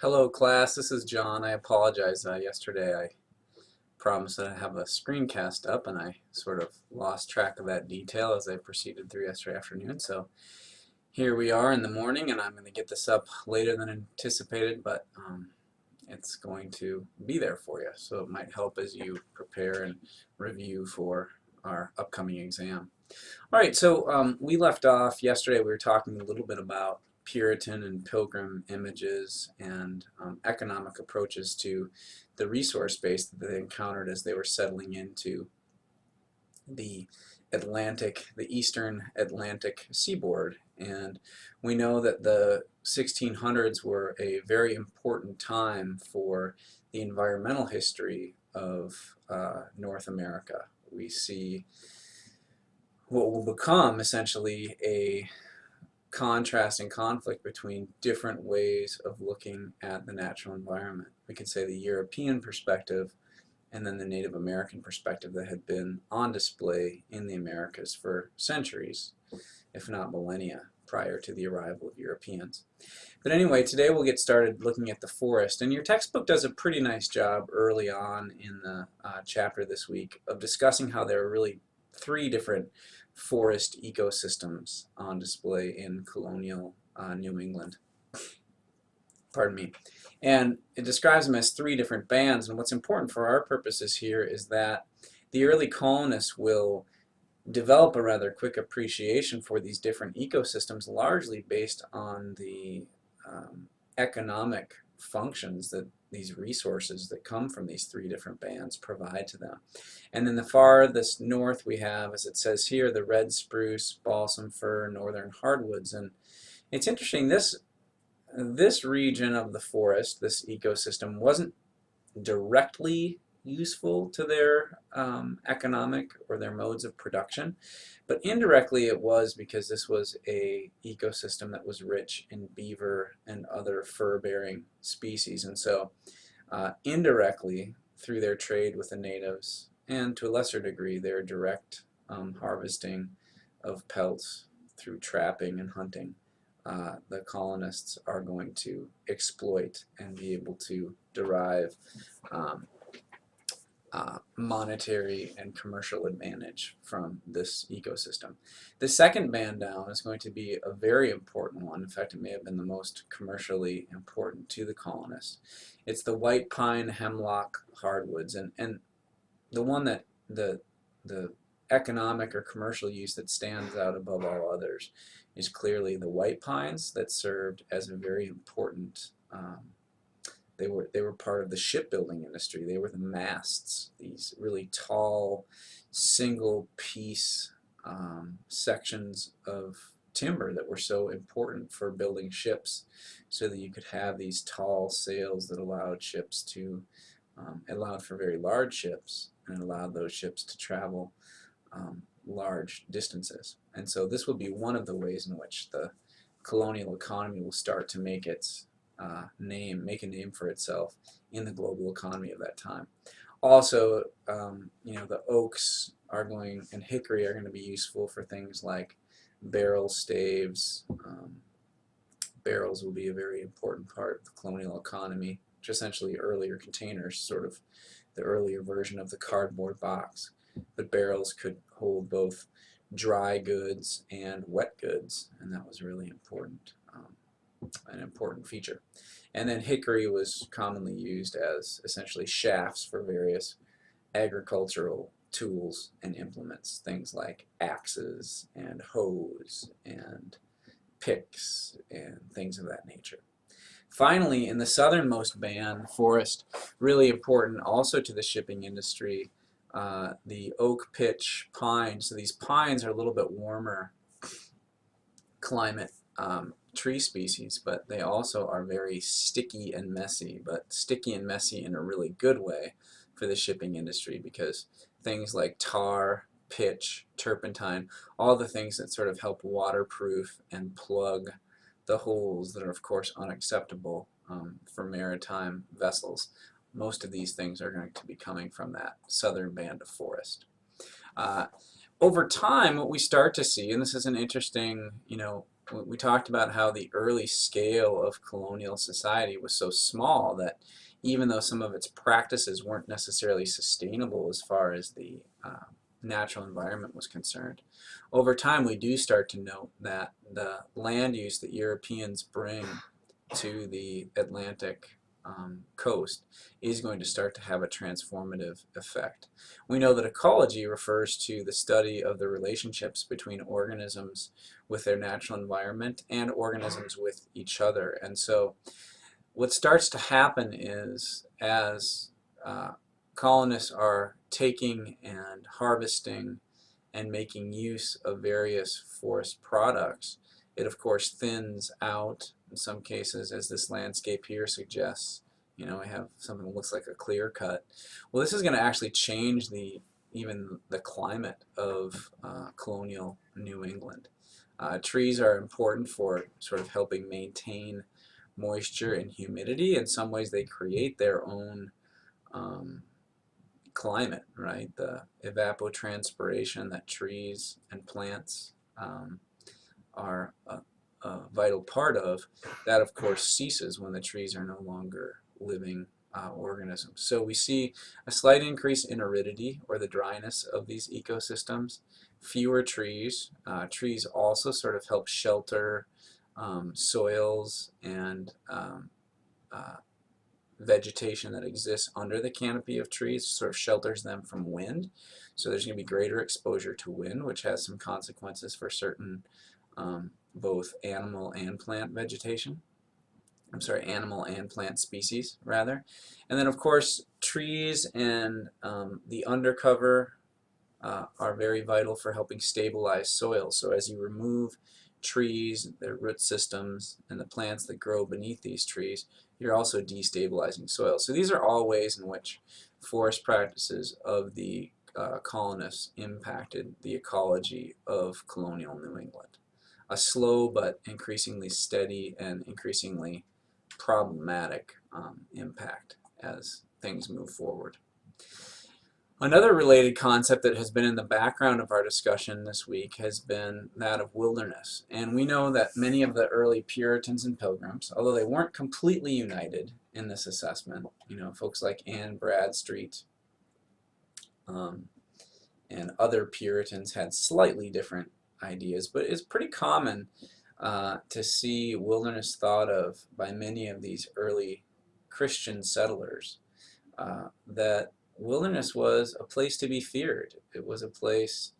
Hello class, this is John. I apologize. Yesterday I promised that I'd have a screencast up and I sort of lost track of that detail as I proceeded through yesterday afternoon. So here we are in the morning and I'm going to get this up later than anticipated, but it's going to be there for you. So it might help as you prepare and review for our upcoming exam. Alright, so we left off yesterday. We were talking a little bit about Puritan and Pilgrim images and economic approaches to the resource base that they encountered as they were settling into the eastern Atlantic seaboard. And we know that the 1600s were a very important time for the environmental history of North America. We see what will become essentially a contrast and conflict between different ways of looking at the natural environment. We could say the European perspective and then the Native American perspective that had been on display in the Americas for centuries, if not millennia, prior to the arrival of Europeans. But anyway, today we'll get started looking at the forest, and your textbook does a pretty nice job early on in the chapter this week of discussing how there are really three different forest ecosystems on display in colonial New England. Pardon me. And it describes them as three different bands, and what's important for our purposes here is that the early colonists will develop a rather quick appreciation for these different ecosystems, largely based on the economic functions that these resources that come from these three different bands provide to them. And in the farthest north we have, as it says here, the red spruce, balsam fir, northern hardwoods. And it's interesting, this region of the forest, this ecosystem, wasn't directly useful to their economic or their modes of production, but indirectly it was because this was a ecosystem that was rich in beaver and other fur-bearing species, and so indirectly through their trade with the natives and to a lesser degree their direct harvesting of pelts through trapping and hunting, the colonists are going to exploit and be able to derive monetary and commercial advantage from this ecosystem. The second band down is going to be a very important one. In fact, it may have been the most commercially important to the colonists. It's the white pine hemlock hardwoods, and the one that the economic or commercial use that stands out above all others is clearly the white pines that served as a very important they were part of the shipbuilding industry. They were the masts, these really tall, single-piece sections of timber that were so important for building ships, so that you could have these tall sails that allowed ships to, allowed for very large ships, and allowed those ships to travel large distances. And so this will be one of the ways in which the colonial economy will start to make its make a name for itself in the global economy of that time. Also, the oaks are going and hickory are going to be useful for things like barrel staves. Barrels will be a very important part of the colonial economy, which essentially earlier containers, sort of the earlier version of the cardboard box. But barrels could hold both dry goods and wet goods, and that was really important. An important feature. And then hickory was commonly used as essentially shafts for various agricultural tools and implements, things like axes and hoes and picks and things of that nature. Finally, in the southernmost band, forest, really important also to the shipping industry, the oak, pitch, pine. So these pines are a little bit warmer climate tree species, but they also are very sticky and messy, but sticky and messy in a really good way for the shipping industry, because things like tar, pitch, turpentine, all the things that sort of help waterproof and plug the holes that are of course unacceptable for maritime vessels. Most of these things are going to be coming from that southern band of forest. Over time, what we start to see, and this is an interesting, we talked about how the early scale of colonial society was so small that even though some of its practices weren't necessarily sustainable as far as the natural environment was concerned, over time we do start to note that the land use that Europeans bring to the Atlantic coast is going to start to have a transformative effect. We know that ecology refers to the study of the relationships between organisms with their natural environment and organisms with each other. And so what starts to happen is as colonists are taking and harvesting and making use of various forest products, it of course thins out in some cases, as this landscape here suggests. You know, we have something that looks like a clear cut. Well, this is going to actually change even the climate of colonial New England. Trees are important for sort of helping maintain moisture and humidity. In some ways, they create their own climate, right? The evapotranspiration that trees and plants are a vital part of, that of course ceases when the trees are no longer living organisms. So we see a slight increase in aridity, or the dryness of these ecosystems, fewer trees. Trees also sort of help shelter soils and vegetation that exists under the canopy of trees, sort of shelters them from wind. So there's going to be greater exposure to wind, which has some consequences for certain both animal and plant vegetation. I'm sorry, animal and plant species, rather. And then, of course, trees and the undercover are very vital for helping stabilize soil. So as you remove trees, their root systems, and the plants that grow beneath these trees, you're also destabilizing soil. So these are all ways in which forest practices of the colonists impacted the ecology of colonial New England. A slow but increasingly steady and increasingly problematic impact as things move forward. Another related concept that has been in the background of our discussion this week has been that of wilderness. And we know that many of the early Puritans and Pilgrims, although they weren't completely united in this assessment, you know, folks like Anne Bradstreet and other Puritans had slightly different ideas, but it's pretty common to see wilderness thought of by many of these early Christian settlers that wilderness was a place to be feared. It was a place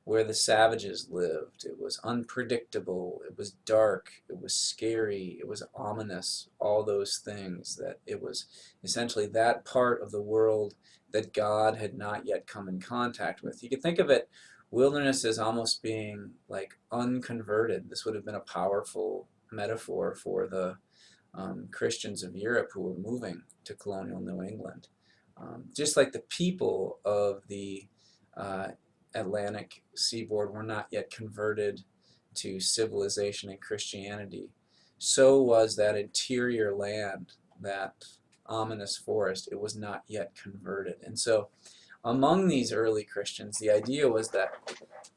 where the savages lived. It was unpredictable. It was dark. It was scary. It was ominous. All those things. That it was essentially that part of the world that God had not yet come in contact with. You could think of it, wilderness as almost being like unconverted. This would have been a powerful metaphor for the Christians of Europe who were moving to colonial New England. Just like the people of the Atlantic seaboard were not yet converted to civilization and Christianity, so was that interior land, that ominous forest. It was not yet converted. And so among these early Christians, the idea was that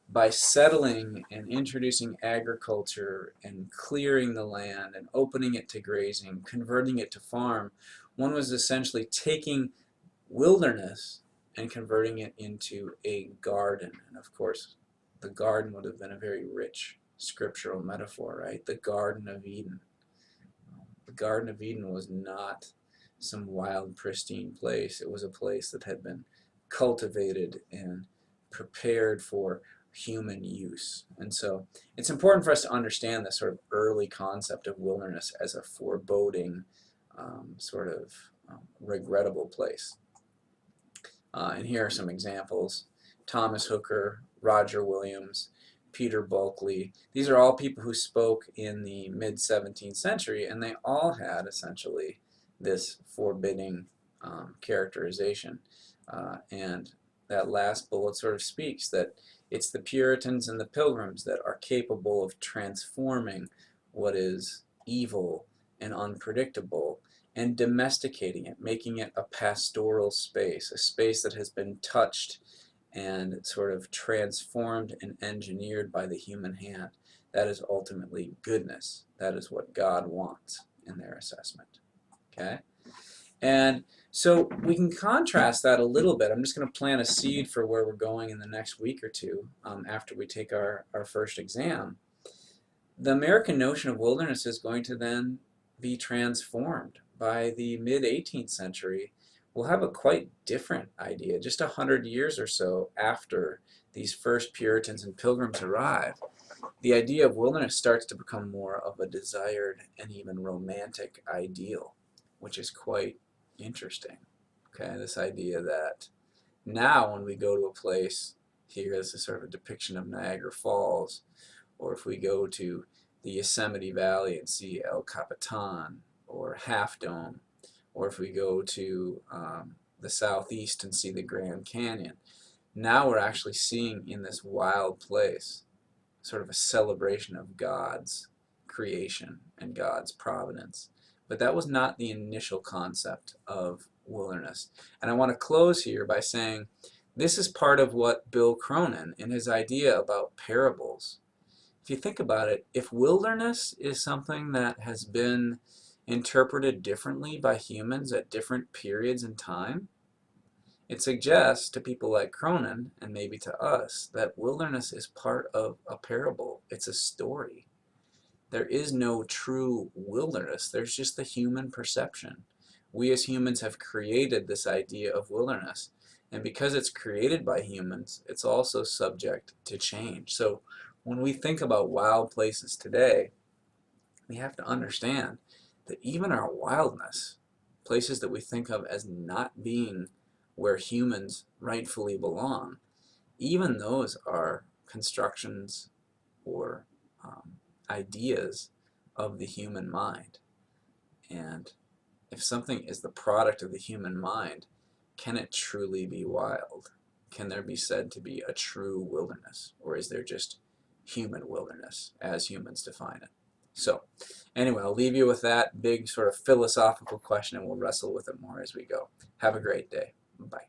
by settling and introducing agriculture and clearing the land and opening it to grazing, converting it to farm, one was essentially taking wilderness and converting it into a garden. And of course, the garden would have been a very rich scriptural metaphor, right? The Garden of Eden. The Garden of Eden was not some wild, pristine place. It was a place that had been cultivated and prepared for human use. And so it's important for us to understand this sort of early concept of wilderness as a foreboding, sort of regrettable place. And here are some examples. Thomas Hooker, Roger Williams, Peter Bulkeley. These are all people who spoke in the mid-17th century, and they all had essentially this forbidding characterization. And that last bullet sort of speaks that it's the Puritans and the Pilgrims that are capable of transforming what is evil and unpredictable and domesticating it, making it a pastoral space, a space that has been touched and sort of transformed and engineered by the human hand, that is ultimately goodness. That is what God wants in their assessment. Okay? And so we can contrast that a little bit. I'm just going to plant a seed for where we're going in the next week or two after we take our first exam. The American notion of wilderness is going to then be transformed. By the mid-18th century, we'll have a quite different idea. Just 100 years or so after these first Puritans and Pilgrims arrive, the idea of wilderness starts to become more of a desired and even romantic ideal, which is quite interesting. Okay, this idea that now when we go to a place, here is a sort of a depiction of Niagara Falls, or if we go to the Yosemite Valley and see El Capitan or Half Dome, or if we go to the southeast and see the Grand Canyon, now we're actually seeing in this wild place sort of a celebration of God's creation and God's providence. But that was not the initial concept of wilderness. And I want to close here by saying this is part of what Bill Cronin, in his idea about parables, if you think about it, if wilderness is something that has been interpreted differently by humans at different periods in time, it suggests to people like Cronin, and maybe to us, that wilderness is part of a parable. It's a story. There is no true wilderness. There's just the human perception. We as humans have created this idea of wilderness. And because it's created by humans, it's also subject to change. So when we think about wild places today, we have to understand that even our wildness, places that we think of as not being where humans rightfully belong, even those are constructions or ideas of the human mind. And if something is the product of the human mind, can it truly be wild? Can there be said to be a true wilderness? Or is there just human wilderness as humans define it? So anyway, I'll leave you with that big sort of philosophical question, and we'll wrestle with it more as we go. Have a great day. Bye.